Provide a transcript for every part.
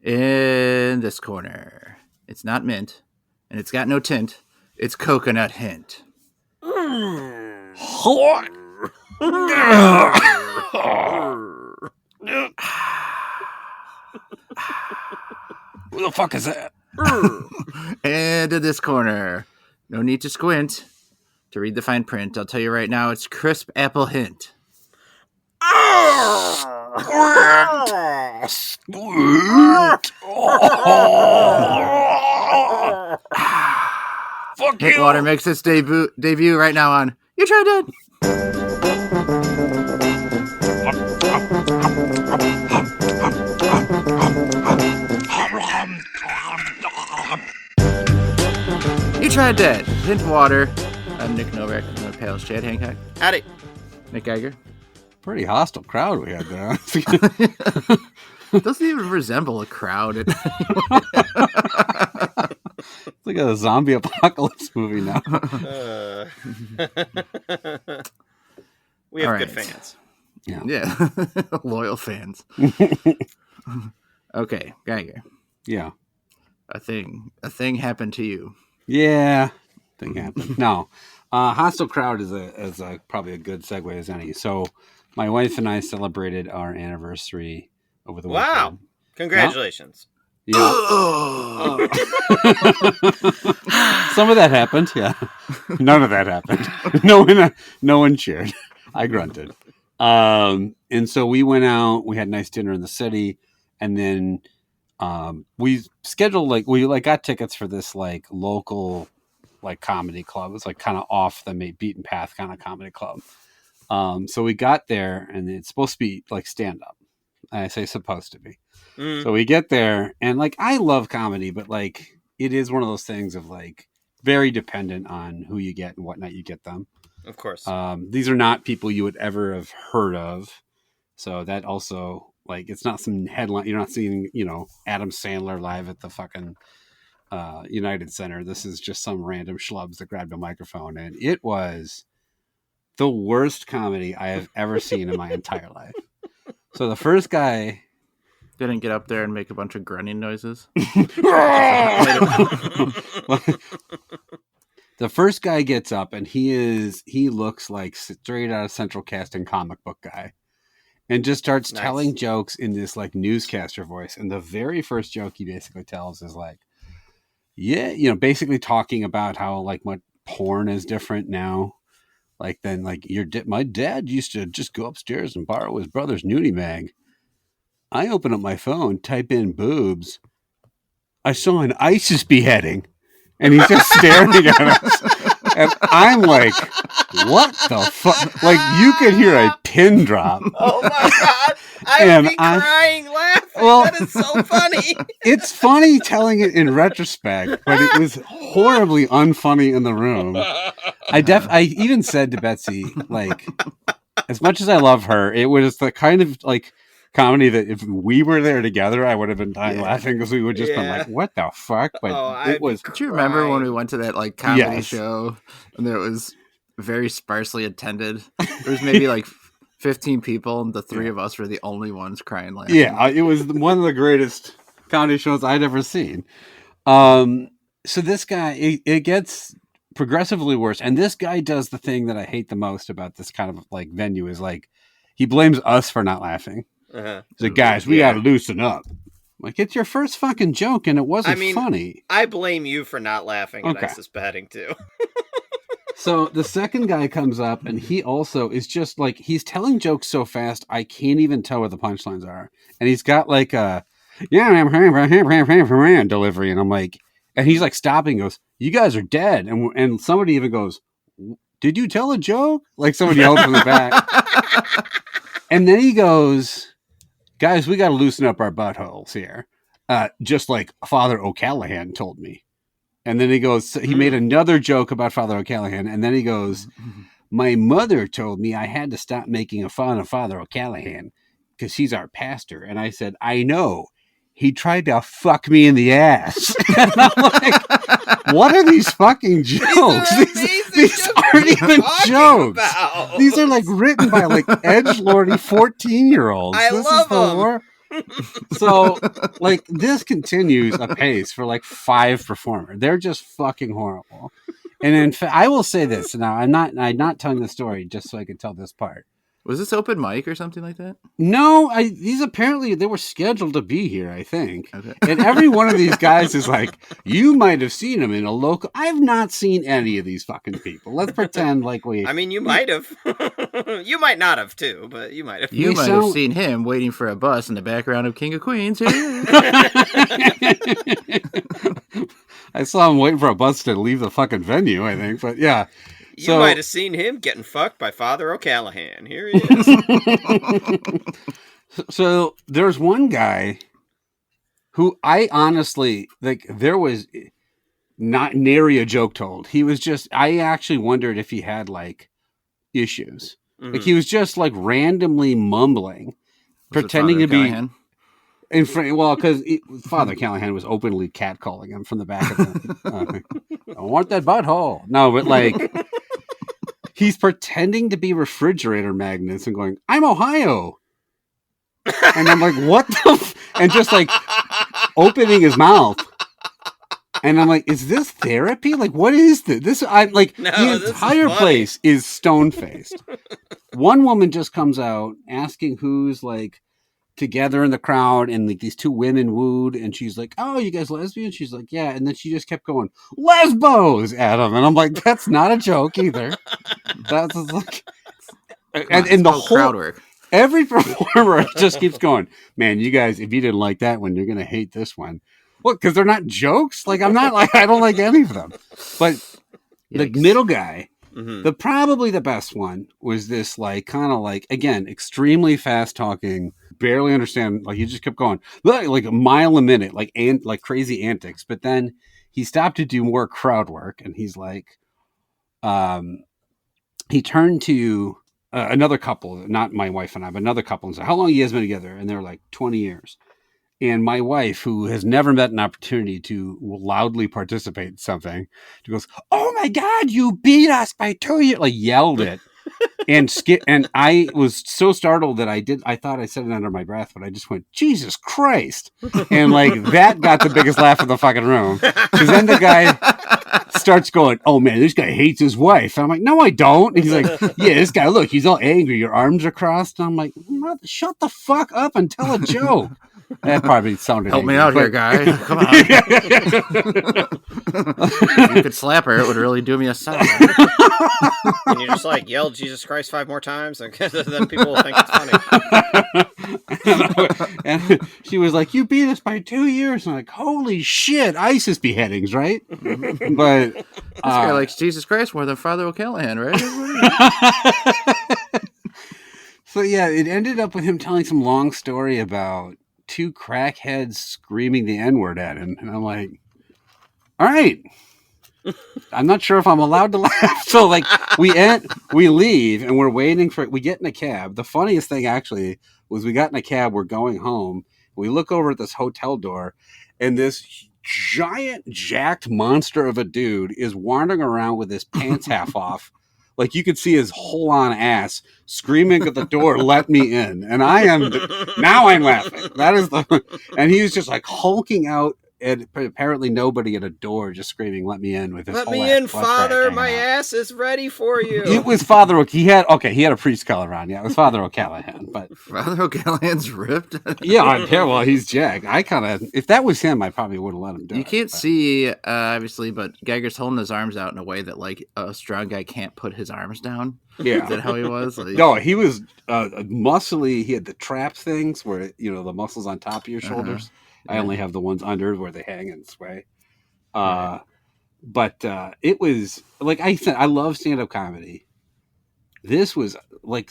In this corner, it's not mint, and it's got no tint. It's coconut hint. Who the fuck is that? And in this corner, no need to squint to read the fine print. I'll tell you right now, it's crisp apple hint. Fuck Hint you! Water makes its debut right now on You Tried Dat. You Tried Dat. Hint Water. I'm Nick Novak. I'm the pals. Chad Hancock. Howdy. Nick Geiger. Pretty hostile crowd we had there. It doesn't even resemble a crowd. It's like a zombie apocalypse movie now. We have All good right. fans. Yeah. Loyal fans. Okay, Geiger. Yeah. A thing happened to you. Yeah. Thing happened. No. Hostile crowd is a probably a good segue as any. So my wife and I celebrated our anniversary over the weekend. Wow. Congratulations. Yeah. Some of that happened, yeah. None of that happened. No one cheered. I grunted. And so we went out, we had a nice dinner in the city, and then we scheduled we got tickets for this local comedy club. It was kind of off the beaten path kind of comedy club. So we got there, and it's supposed to be stand up. I say supposed to be. So we get there, and I love comedy, but it is one of those things of very dependent on who you get and what night you get them. Of course. These are not people you would ever have heard of. So that also it's not some headline. You're not seeing, Adam Sandler live at the fucking United Center. This is just some random schlubs that grabbed a microphone, and it was the worst comedy I have ever seen in my entire life. So the first guy didn't get up there and make a bunch of grunting noises. The first guy gets up, and he looks like straight out of Central Casting comic book guy, and just starts telling jokes in this newscaster voice. And the very first joke he basically tells is basically talking about how what porn is different now. Then my dad used to just go upstairs and borrow his brother's nudie mag. I open up my phone, type in boobs. I saw an ISIS beheading. And he's just staring at us. And I'm like, what the fuck? You could hear a pin drop. Oh my God. I'd be crying laughing. Well, that is so funny. It's funny telling it in retrospect, but it was horribly unfunny in the room. I even said to Betsy, as much as I love her, it was the kind of comedy that if we were there together, I would have been dying laughing because we would just been what the fuck? But it was. Do you remember when we went to that comedy show and it was very sparsely attended? There was maybe 15 people, and the three of us were the only ones crying laughing. Yeah, it was one of the greatest comedy shows I'd ever seen. So this guy, it gets progressively worse, and this guy does the thing that I hate the most about this kind of venue is he blames us for not laughing. Uh-huh. He's like, guys, we got to loosen up. It's your first fucking joke, and it wasn't funny. I blame you for not laughing at ISIS beheading too. So the second guy comes up, and he also is just he's telling jokes so fast, I can't even tell what the punchlines are. And he's got a delivery, and I'm and he's stopping, and goes, "You guys are dead." And somebody even goes, "Did you tell a joke?" Somebody yelled from the back. And then he goes, "Guys, we got to loosen up our buttholes here. Just like Father O'Callahan told me." And then he goes, he made another joke about Father O'Callahan. And then he goes, "My mother told me I had to stop making fun of Father O'Callahan because he's our pastor." And I said, "I know. He tried to fuck me in the ass." And I'm what are these fucking jokes? These aren't even jokes. These are written by edgelordy 14-year-olds. I love them. So, like, this continues apace for like 5 performers. They're just fucking horrible. And in fact, I will say this now. I'm not telling the story just so I can tell this part. Was this open mic or something like that? No, these apparently they were scheduled to be here, I think. Okay. And every one of these guys is like, you might have seen them in a local. I've not seen any of these fucking people. Let's pretend like we. I mean, you might have. You might not have too, but you might have. You might have seen him waiting for a bus in the background of King of Queens. I saw him waiting for a bus to leave the fucking venue, I think. But yeah. You might have seen him getting fucked by Father O'Callahan. Here he is. So there's one guy who I honestly, like, there was not nary a joke told. He was just, I actually wondered if he had, like, issues. Mm-hmm. Like, he was just, like, randomly mumbling, pretending to be... In front, well, because Father Callahan was openly catcalling him from the back of the... I want that butthole. No, but, like... He's pretending to be refrigerator magnets and going, I'm Ohio. And I'm like, what the and just like opening his mouth. And I'm like, is this therapy? Like, what is this? I'm like, the entire place is stone-faced. One woman just comes out asking who's like together in the crowd, and like these 2 women wooed, and she's like, oh, you guys lesbian? She's like, yeah. And then she just kept going, lesbos at him. And I'm like, that's not a joke either. That's like, and the whole crowd work. Every performer just keeps going, man, you guys, if you didn't like that one, you're going to hate this one. Well, because they're not jokes. Like, I don't like any of them. But the middle guy, probably the best one was this, like, kind of like, again, extremely fast talking, barely understand. Like, he just kept going like a mile a minute, like crazy antics. But then he stopped to do more crowd work, and he's like, he turned to another couple, not my wife and I, but another couple, and said, how long you guys been together? And they're like, 20 years. And my wife, who has never met an opportunity to loudly participate in something, she goes, oh my God, you beat us by 2 years, like yelled it. And I was so startled that I thought I said it under my breath, but I just went, Jesus Christ. And like that got the biggest laugh in the fucking room. Because then the guy starts going, oh man, this guy hates his wife. And I'm like, no, I don't. And he's like, yeah, this guy, look, he's all angry. Your arms are crossed. And I'm like, shut the fuck up and tell a joke. That probably sounded help angry, me out here, guy. Come on. If you could slap her, it would really do me a solid. And you just like yell Jesus Christ 5 more times, and then people will think it's funny. And she was like, you beat us by 2 years. And I'm like, holy shit, ISIS beheadings, right? But this guy likes Jesus Christ more than Father O'Callahan, right? So yeah, it ended up with him telling some long story about 2 crackheads screaming the N-word at him. And I'm like, all right. I'm not sure if I'm allowed to laugh. So like we leave and we're waiting we get in a cab. The funniest thing actually was we got in a cab, we're going home. We look over at this hotel door, and this giant jacked monster of a dude is wandering around with his pants half off. Like you could see his whole on ass screaming at the door, let me in. And now I'm laughing. And he was just like hulking out, and apparently nobody at a door just screaming, let me in with his let me in, Father, my ass is ready for you. It was Father, he had a priest collar on. Yeah, it was Father O'Callahan. But Father O'Callahan's ripped? Yeah, well, he's jacked. If that was him, I probably would have let him do it. You can't see, obviously, but Geiger's holding his arms out in a way that, like, a strong guy can't put his arms down. Yeah. Is that how he was? Like, no, he was muscly. He had the trap things where, the muscles on top of your shoulders. I only have the ones under where they hang and sway. Right. But it was, like I said, I love stand-up comedy. This was like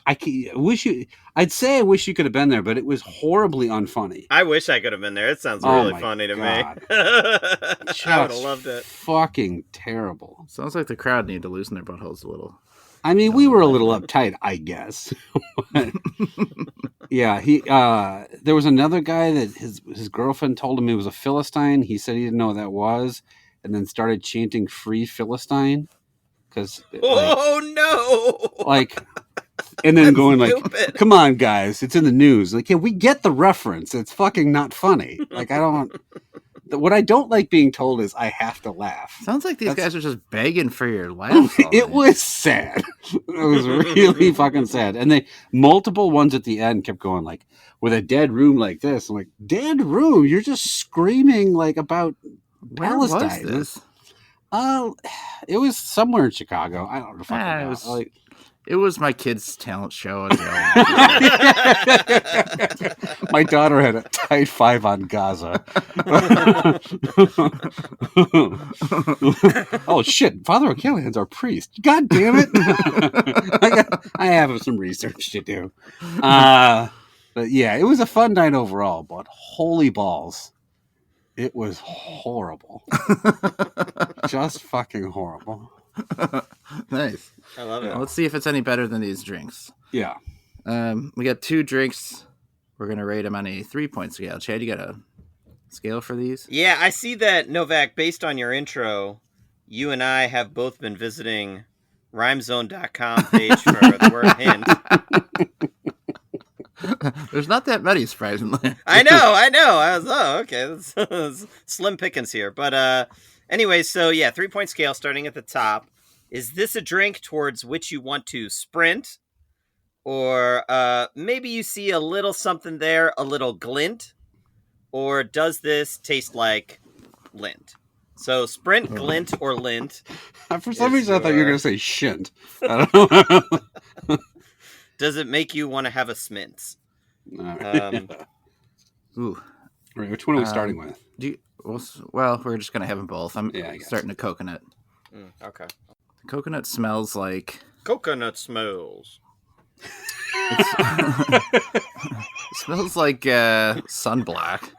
I wish you could have been there, but it was horribly unfunny. I wish I could have been there. It sounds really funny to me. I would have loved it. Fucking terrible. Sounds like the crowd need to loosen their buttholes a little. I mean, we were a little uptight, I guess. Yeah, there was another guy that his girlfriend told him he was a Philistine. He said he didn't know what that was, and then started chanting "Free Philistine." Because no! Like, and then going stupid. like, "Come on, guys, it's in the news." Like, yeah, we get the reference. It's fucking not funny. Like, I don't. What I don't like being told is I have to laugh. Sounds like these guys are just begging for your laughs. It was sad. It was really fucking sad. And they multiple ones at the end kept going like, with a dead room like this. I'm like, dead room? You're just screaming like about Palestine. Where was this? It was somewhere in Chicago. I don't know. It was my kid's talent show. My daughter had a tight 5 on Gaza. Oh shit! Father O'Callahan's our priest. God damn it! I have some research to do. But yeah, it was a fun night overall. But holy balls, it was horrible. Just fucking horrible. Nice. I love it. Well, let's see if it's any better than these drinks. Yeah. We got 2 drinks. We're going to rate them on a 3-point scale. Chad, you got a scale for these? Yeah, I see that, Novak, based on your intro, you and I have both been visiting rhymezone.com page for the word hint. There's not that many, surprisingly. I know. I was, okay. That's slim pickings here. But anyway, so yeah, 3-point scale starting at the top. Is this a drink towards which you want to sprint? Or maybe you see a little something there, a little glint? Or does this taste like lint? So sprint, glint, or lint. For some reason, I thought you were going to say shint. I don't know. Does it make you want to have a smints? Ooh. Right, which one are we starting with? Well, we're just going to have them both. I'm starting a coconut. Okay. The coconut smells like... Coconut smells. It smells like sunblock.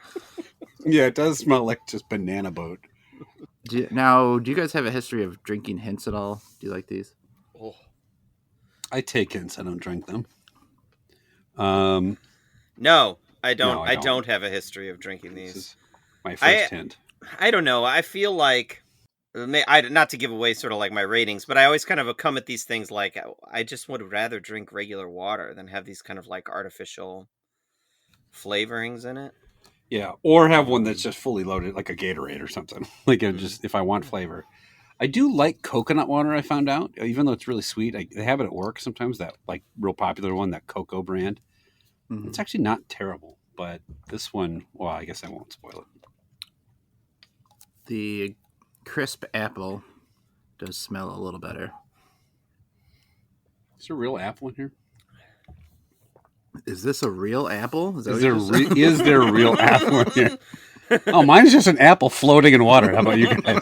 Yeah, it does smell like just banana boat. Do you guys have a history of drinking hints at all? Do you like these? Oh. I take hints. I don't drink them. No, I don't. I don't have a history of drinking these. This is my first hint. I don't know. I feel like, not to give away sort of like my ratings, but I always kind of come at these things like I just would rather drink regular water than have these kind of like artificial flavorings in it. Yeah, or have one that's just fully loaded, like a Gatorade or something. Like just if I want flavor. I do like coconut water. I found out, even though it's really sweet. They have it at work sometimes. That like real popular one, that Cocoa brand. Mm-hmm. It's actually not terrible, but this one, well, I guess I won't spoil it. The crisp apple does smell a little better. Is there a real apple in here? Is this a real apple? Is there a real apple in here? Oh, mine's just an apple floating in water. How about you guys?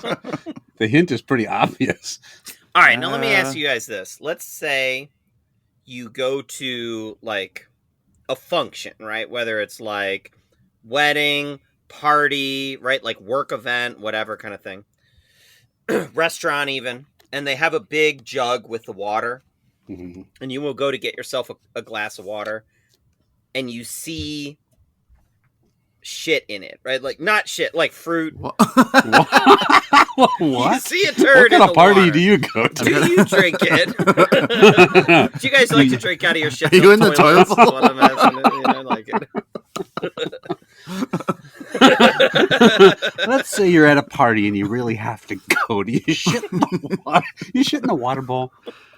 The hint is pretty obvious. All right, now let me ask you guys this. Let's say you go to like a function, right? Whether it's like wedding, party, right? Like work event, whatever kind of thing. Restaurant even. And they have a big jug with the water. Mm-hmm. And you will go to get yourself a glass of water. And you see shit in it, right? Like not shit, like fruit. What? You see a turd. What kind of party water. do you go to? Do you drink it? Do you guys like to drink out of your shit? Are you in the toilet bowl? What I'm asking, like it. Let's say you're at a party and you really have to go. Do you shit in the water? You shit in the water bowl?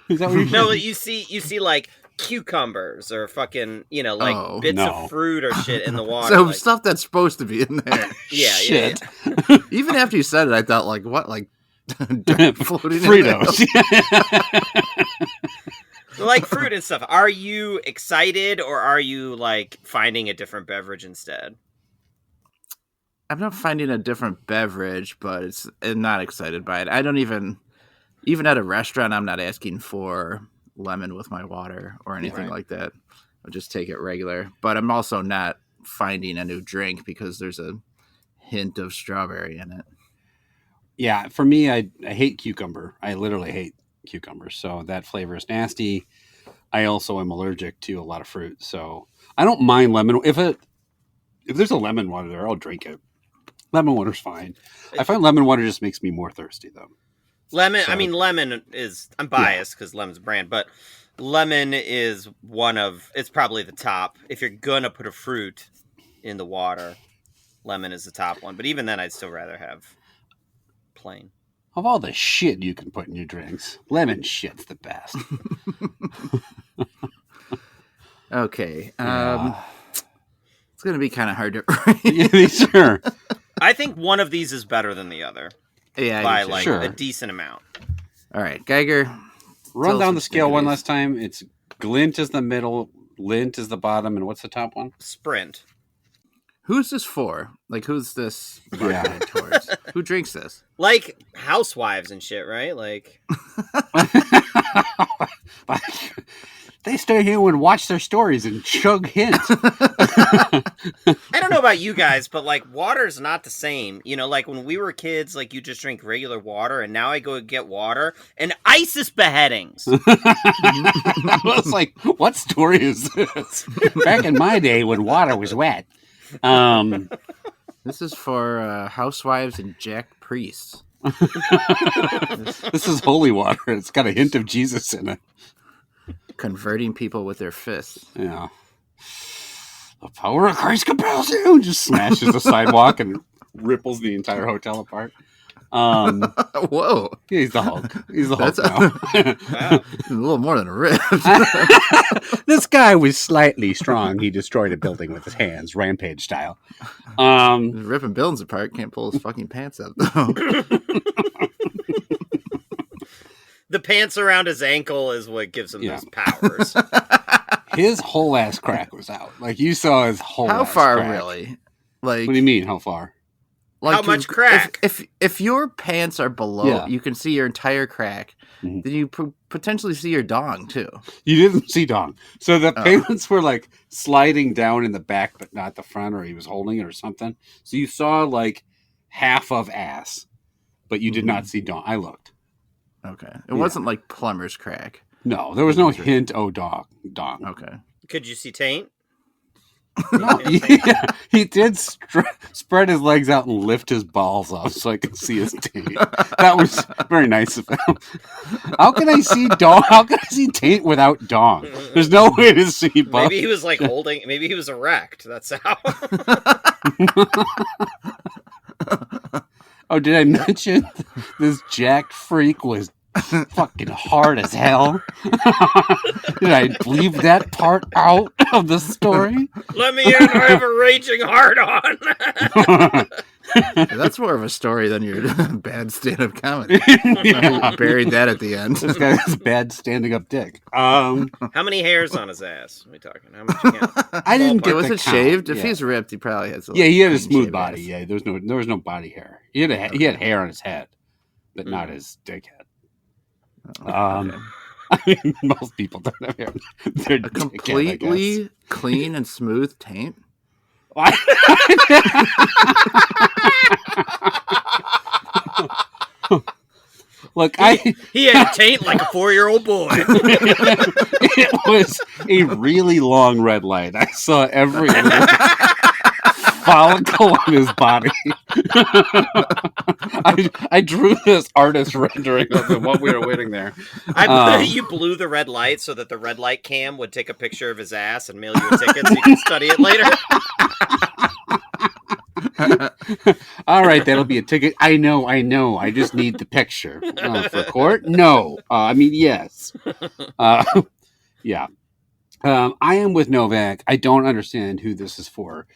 Is that what you're No, you see like cucumbers or fucking, bits of fruit or shit in the water. So stuff that's supposed to be in there. Yeah, shit. Yeah. Even after you said it, I thought, like, what? Like, floating Fritos. Like fruit and stuff. Are you excited or are you, like, finding a different beverage instead? I'm not finding a different beverage, but I'm not excited by it. I don't even at a restaurant, I'm not asking for lemon with my water or anything like that. I'll just take it regular. But I'm also not finding a new drink because there's a hint of strawberry in it. Yeah, for me, I hate cucumber. I literally hate cucumbers. So that flavor is nasty. I also am allergic to a lot of fruit. So I don't mind lemon. If there's a lemon water there, I'll drink it. Lemon water's fine. I find lemon water just makes me more thirsty, though. Lemon, so, lemon is... I'm biased because lemon's a brand, but lemon is it's probably the top. If you're gonna put a fruit in the water, lemon is the top one. But even then, I'd still rather have plain. Of all the shit you can put in your drinks, lemon shit's the best. Okay. Yeah. It's gonna be kind of hard to Yeah, sure. I think one of these is better than the other Yeah, by I do too. like Sure. a decent amount. All right, Geiger. Run tell us down what the you scale think it one is. last time. It's glint is the middle, lint is the bottom, and what's the top one? Sprint. Who's this for? Like, who's this Yeah. marketed towards? Who drinks this? Like housewives and shit, right? Like They stay here and watch their stories and chug hint. I don't know about you guys, but like water's not the same. You know, like when we were kids, like you just drink regular water, and now I go get water and ISIS beheadings. I was like, what story is this? Back in my day when water was wet. This is for housewives and Jack priests. This is holy water. It's got a hint of Jesus in it. Converting people with their fists. Yeah. The power of Christ compels you. Just smashes the sidewalk and ripples the entire hotel apart. Whoa. He's the Hulk. He's the Hulk That's now. Wow. a little more than a rip. This guy was slightly strong. He destroyed a building with his hands, rampage style. Ripping buildings apart, can't pull his fucking pants up, though. The pants around his ankle is what gives him Yeah. those powers. His whole ass crack was out. Like you saw his whole. How ass far, crack. really? Like, What do you mean? How far? like How much crack? If your pants are below, Yeah. you can see your entire crack. Mhm. Then you potentially see your dong too. You didn't see Dong. So the Oh. pants were like sliding down in the back, but not the front, or he was holding it or something. So you saw like half of ass, but you did not see Dong. I looked. Okay, it Yeah. wasn't like plumber's crack. No, there was no hint. Oh, Dong. Okay, Could you see taint? No, yeah, he did spread his legs out and lift his balls up so I could see his taint. That was very nice of him. How can I see Dong? How can I see taint without Dong? There's no way to see both. Maybe he was like holding. Maybe he was erect. That's how. Oh, did I mention this jacked freak was fucking hard as hell? Did I leave that part out of the story? Let me in. I have a raging hard on. that's more of a story than your bad stand-up comedy. Yeah. You buried that at the end. This guy has bad standing up dick. How many hairs on his ass? Are we talking? How much? You count? I didn't get Was the it count. shaved? If Yeah. he's ripped, he probably has. Yeah, he had a clean smooth shaved body. ass. Yeah, there was no body hair. He had hair on his head, but not his dick head. Okay. I mean, most people don't have hair. Their A dick head, I guess. completely clean and smooth taint. Why? Look, He had taint like a 4-year-old boy. it was a really long red light. I saw every follicle on his body. I drew this artist rendering of it while we were waiting there. You blew the red light so that the red light cam would take a picture of his ass and mail you a ticket so you can study it later. All right, that'll be a ticket. I know. I just need the picture for court. No, I mean yes. Yeah. I am with Novak. I don't understand who this is for.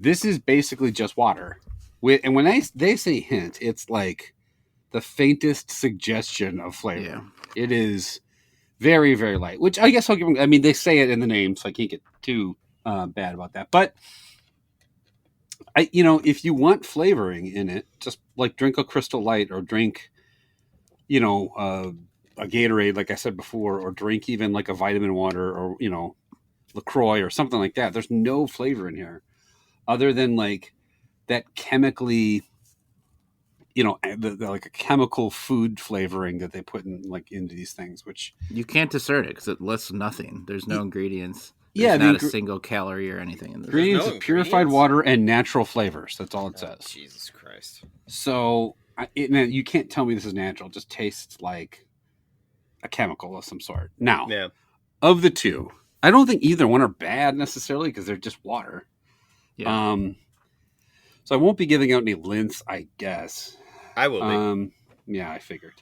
This is basically just water. And when they say hint, it's like the faintest suggestion of flavor. Yeah. It is very, very light, which I guess I'll give them. I mean, they say it in the name, so I can't get too bad about that. But if you want flavoring in it, just like drink a Crystal Light or drink, a Gatorade, like I said before, or drink even like a vitamin water or, LaCroix or something like that. There's no flavor in here other than like that chemically, like a chemical food flavoring that they put in like into these things, which You can't discern it because it lists nothing. There's no ingredients. Yeah, There's not a single calorie or anything in this. ingredients no of purified ingredients? water and natural flavors. That's all it says. Jesus Christ. So you can't tell me this is natural. It just tastes like a chemical of some sort. Now, Yeah. of the two, I don't think either one are bad necessarily because they're just water. Yeah. So I won't be giving out any lints, I guess. I will be. Yeah, I figured.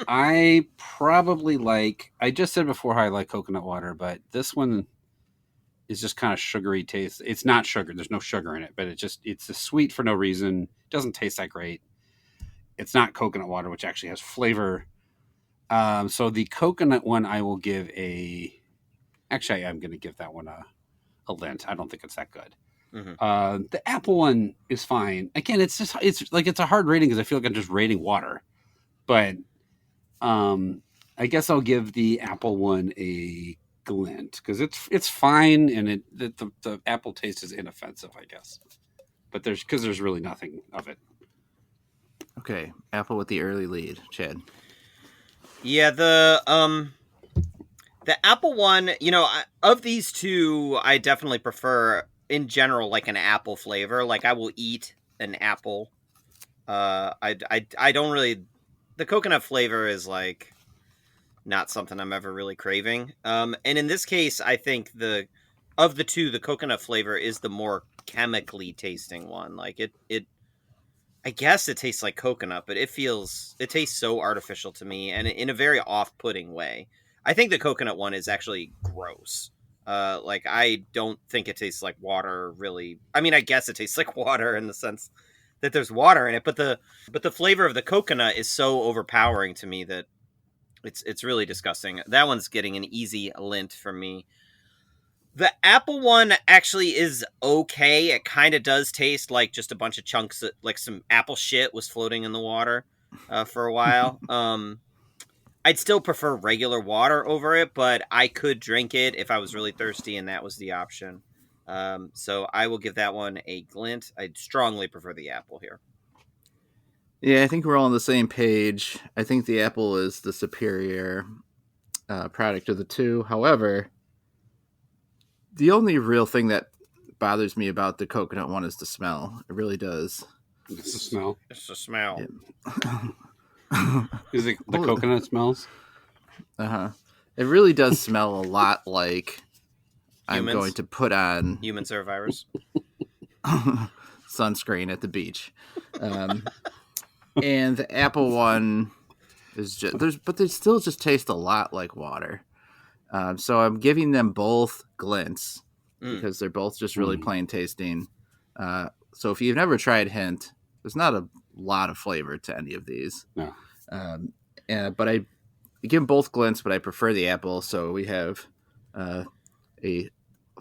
I probably like. I just said before how I like coconut water, but this one is just kind of sugary taste. It's not sugar. There's no sugar in it, but it's a sweet for no reason. It doesn't taste that great. It's not coconut water, which actually has flavor. So the coconut one, I will give a. Actually, I'm going to give that one a lint. I don't think it's that good. Mm-hmm. The apple one is fine. Again, it's a hard rating because I feel like I'm just rating water. But I guess I'll give the apple one a glint because it's fine and the apple taste is inoffensive, I guess. But there's really nothing of it. Okay, apple with the early lead, Chad. Yeah, the apple one, of these two, I definitely prefer, in general, like an apple flavor. Like, I will eat an apple. I don't really... The coconut flavor is, like, not something I'm ever really craving. And in this case, I think of the two, the coconut flavor is the more chemically tasting one. Like, it I guess it tastes like coconut, but it tastes so artificial to me, and in a very off-putting way. I think the coconut one is actually gross. Like, I don't think it tastes like water, really. I mean, I guess it tastes like water in the sense that there's water in it, but the flavor of the coconut is so overpowering to me that it's really disgusting. That one's getting an easy lint from me. The apple one actually is okay. It kind of does taste like just a bunch of chunks of, like, some apple shit was floating in the water for a while. I'd still prefer regular water over it, but I could drink it if I was really thirsty, and that was the option. So I will give that one a glint. I'd strongly prefer the apple here. Yeah, I think we're all on the same page. I think the apple is the superior product of the two. However, the only real thing that bothers me about the coconut one is the smell. It really does. It's the smell. It's the smell. Yeah. Is it the coconut smells? Uh-huh. It really does smell a lot like Humans. I'm going to put on human survivors sunscreen at the beach. And the apple one is but they still just taste a lot like water. So I'm giving them both glints because they're both just really plain tasting. So if you've never tried Hint, there's not a lot of flavor to any of these. No. But I give them both glints, but I prefer the apple. So we have a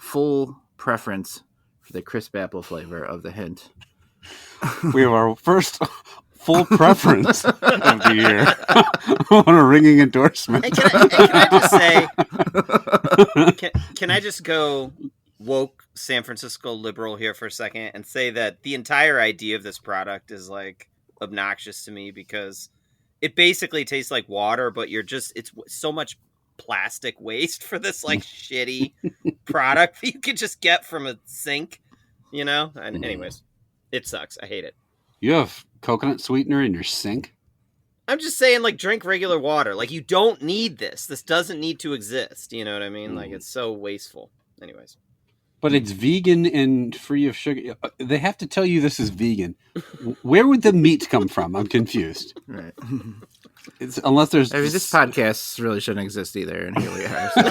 full preference for the crisp apple flavor of the Hint. We have our first full preference of the year on a ringing endorsement. And can I just say, can I just go woke San Francisco liberal here for a second and say that the entire idea of this product is, like, obnoxious to me because it basically tastes like water, but it's so much plastic waste for this, like, shitty product that you could just get from a sink, And anyways, it sucks. I hate it. You have coconut sweetener in your sink? I'm just saying, like, drink regular water. Like, you don't need this. This doesn't need to exist. You know what I mean? Like, it's so wasteful. Anyways. But it's vegan and free of sugar. They have to tell you this is vegan. Where would the meat come from? I'm confused. Right. Unless there's... I mean, this podcast really shouldn't exist either, and here we are. So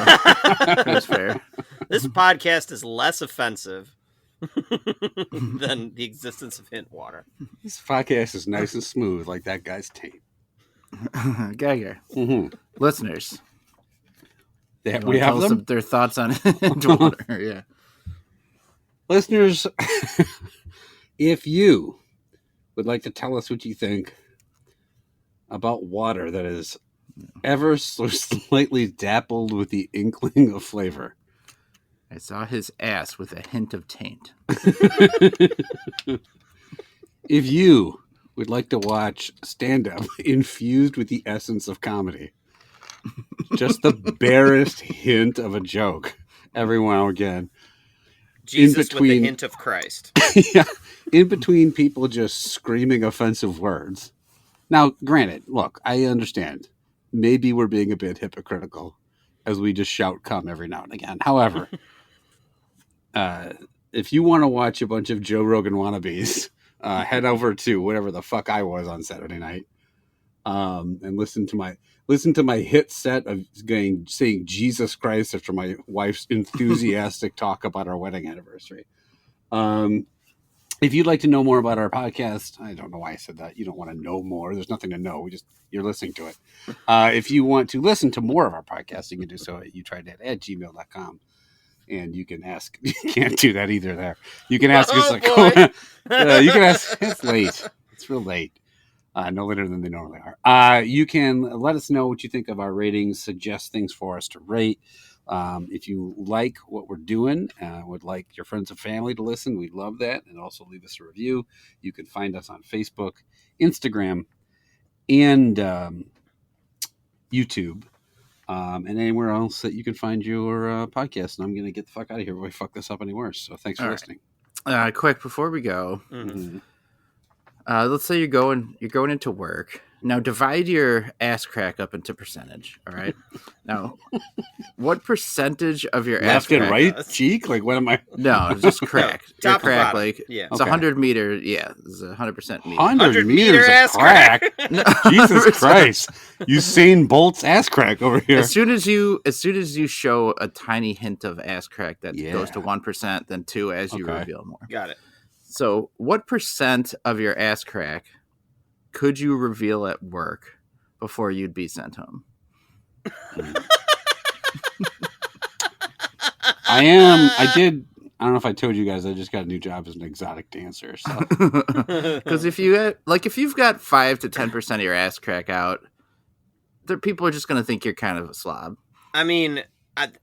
that's fair. This podcast is less offensive than the existence of Hint water. This podcast is nice and smooth, like that guy's taint. Geiger. Mm-hmm. Listeners. We have them? Their thoughts on Hint water. Yeah. Listeners, if you would like to tell us what you think about water that is ever so slightly dappled with the inkling of flavor. I saw his ass with a hint of taint. If you would like to watch stand-up infused with the essence of comedy, just the barest hint of a joke every now and again. Jesus with the hint of Christ. Yeah, in between people just screaming offensive words. Now, granted, look, I understand. Maybe we're being a bit hypocritical. as we just shout "come" every now and again. However, if you want to watch a bunch of Joe Rogan wannabes, head over to whatever the fuck I was on Saturday night, and listen to my hit set of saying Jesus Christ after my wife's enthusiastic talk about our wedding anniversary. If you'd like to know more about our podcast, I don't know why I said that. You don't want to know more. There's nothing to know. You're listening to it. If you want to listen to more of our podcast, you can do so at youtrydat@gmail.com. And you can ask. You can't do that either. There, you can ask us. You can ask. It's late. It's real late. No later than they normally are. You can let us know what you think of our ratings. Suggest things for us to rate. If you like what we're doing, would like your friends and family to listen, we'd love that. And also leave us a review. You can find us on Facebook, Instagram, and YouTube. And anywhere else that you can find your podcast. And I'm going to get the fuck out of here before we fuck this up any worse. So thanks for listening. Quick, before we go, let's say you're going into work. Now divide your ass crack up into percentage. All right. Now, what percentage of your left ass crack? And right cheek? Like what am I? No, just crack. No, your crack, bottom. like Yeah. it's 100 meter. Yeah, it's 100% meter. 100 meter meters ass of crack. No, Jesus Christ! Usain Bolt's ass crack over here. As soon as you show a tiny hint of ass crack, that goes to 1%, then 2 as you reveal more. Got it. So, what percent of your ass crack could you reveal at work before you'd be sent home? I don't know if I told you guys, I just got a new job as an exotic dancer. So. Because if you've got 5 to 10% of your ass crack out, people are just going to think you're kind of a slob. I mean,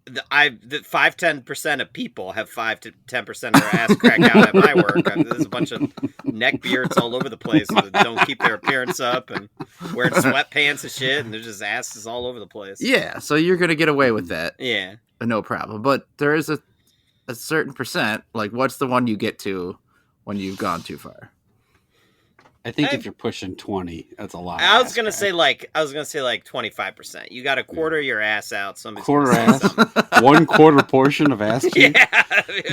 the 5-10% of people have 5 to 10% of their ass crack out at my work. There's a bunch of neck beards all over the place that don't keep their appearance up and wearing sweatpants and shit, and there's just asses all over the place. Yeah, so you're going to get away with that. Yeah. No problem. But there is a certain percent, like what's the one you get to when you've gone too far? I think if you're pushing 20, that's a lot. I was gonna say like 25%. You got a quarter of your ass out. Quarter ass, 1/4 portion of ass cheek. Yeah,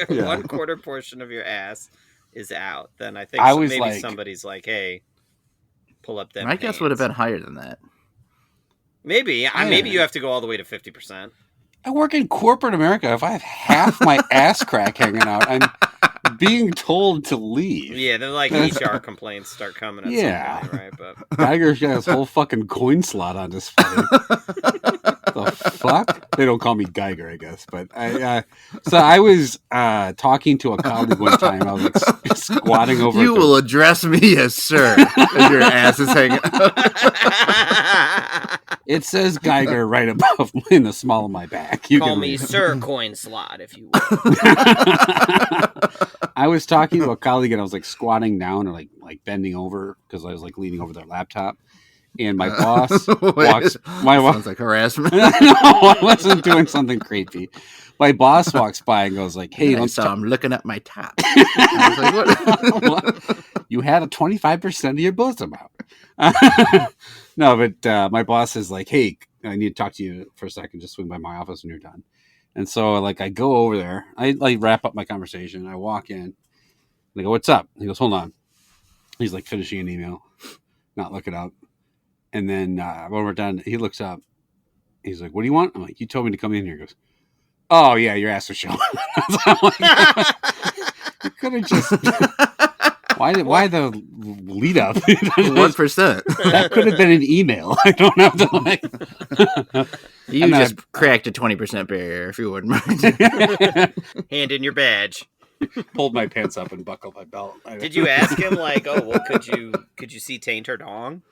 1/4 portion of your ass is out. Then I think maybe somebody's like, "Hey, pull up that." My guess would have been higher than that. Maybe you have to go all the way to 50%. I work in corporate America. If I have half my ass crack hanging out, I'm being told to leave. Yeah, then like HR complaints start coming at some point, right? But Geiger's got his whole fucking coin slot on display. The fuck? They don't call me Geiger, I guess. But I was talking to a colleague one time. I was like squatting over. You will address me as sir as your ass is hanging out. It says Geiger right above in the small of my back. You call can me read Sir Coin Slot, if you will. I was talking to a colleague and I was like squatting down or like bending over because I was like leaning over their laptop. And my boss walks. Sounds like harassment. No, I wasn't doing something creepy. My boss walks by and goes like, "Hey, I'm looking at my top." I was like, what? You had a 25% of your bosom out. No, but my boss is like, "Hey, I need to talk to you for a second. Just swing by my office when you're done." And so, like, I go over there. I like wrap up my conversation. I walk in. And I go, "What's up?" He goes, "Hold on." He's like finishing an email, not looking up. And then when we're done, he looks up. He's like, "What do you want?" I'm like, "You told me to come in here." He goes, "Oh yeah, your ass was showing." You could have just. Why the lead up? 1%. That could have been an email. I don't have to like. You just cracked a 20% barrier, if you wouldn't mind. Hand in your badge. Pulled my pants up and buckled my belt. Did you ask him like, "Oh, well, could you see taint or dong?"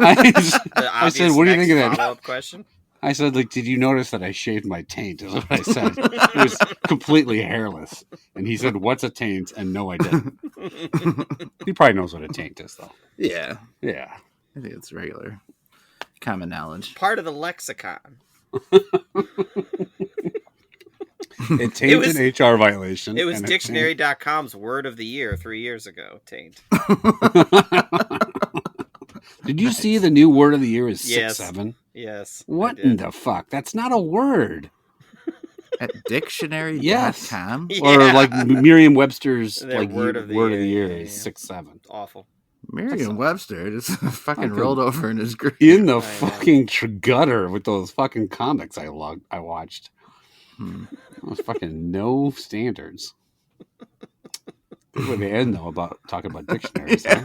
I said, "What do you think of that?" Follow-up question. I said, "Like, did you notice that I shaved my taint?" Is what I said. It was completely hairless, and he said, "What's a taint?" And no, I didn't. He probably knows what a taint is, though. Yeah, I think it's regular, common knowledge. Part of the lexicon. It taint an HR violation. It was dictionary.com's word of the year 3 years ago. Taint. Did you see the new word of the year is 6'7"? Yes. What in the fuck? That's not a word. At dictionary.com? Yes. Yeah. Or like Merriam-Webster's Their like word of the word of the year, year yeah, is yeah. 6-7. Awful. Merriam-Webster just fucking Fucking- rolled over in his grave. In the know. fucking gutter with those fucking comics I watched. Hmm. Those fucking no standards. Good way to end though about talking about dictionaries, huh?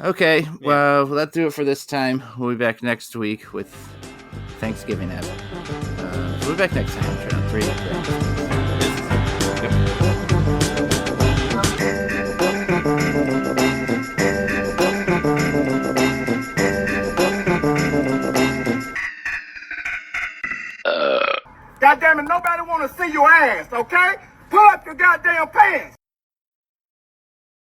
Okay, well, let's do it for this time. We'll be back next week with Thanksgiving Ebb. We'll be back next time. Turn on 3. God damn it, nobody want to see your ass, okay? Pull up your goddamn pants.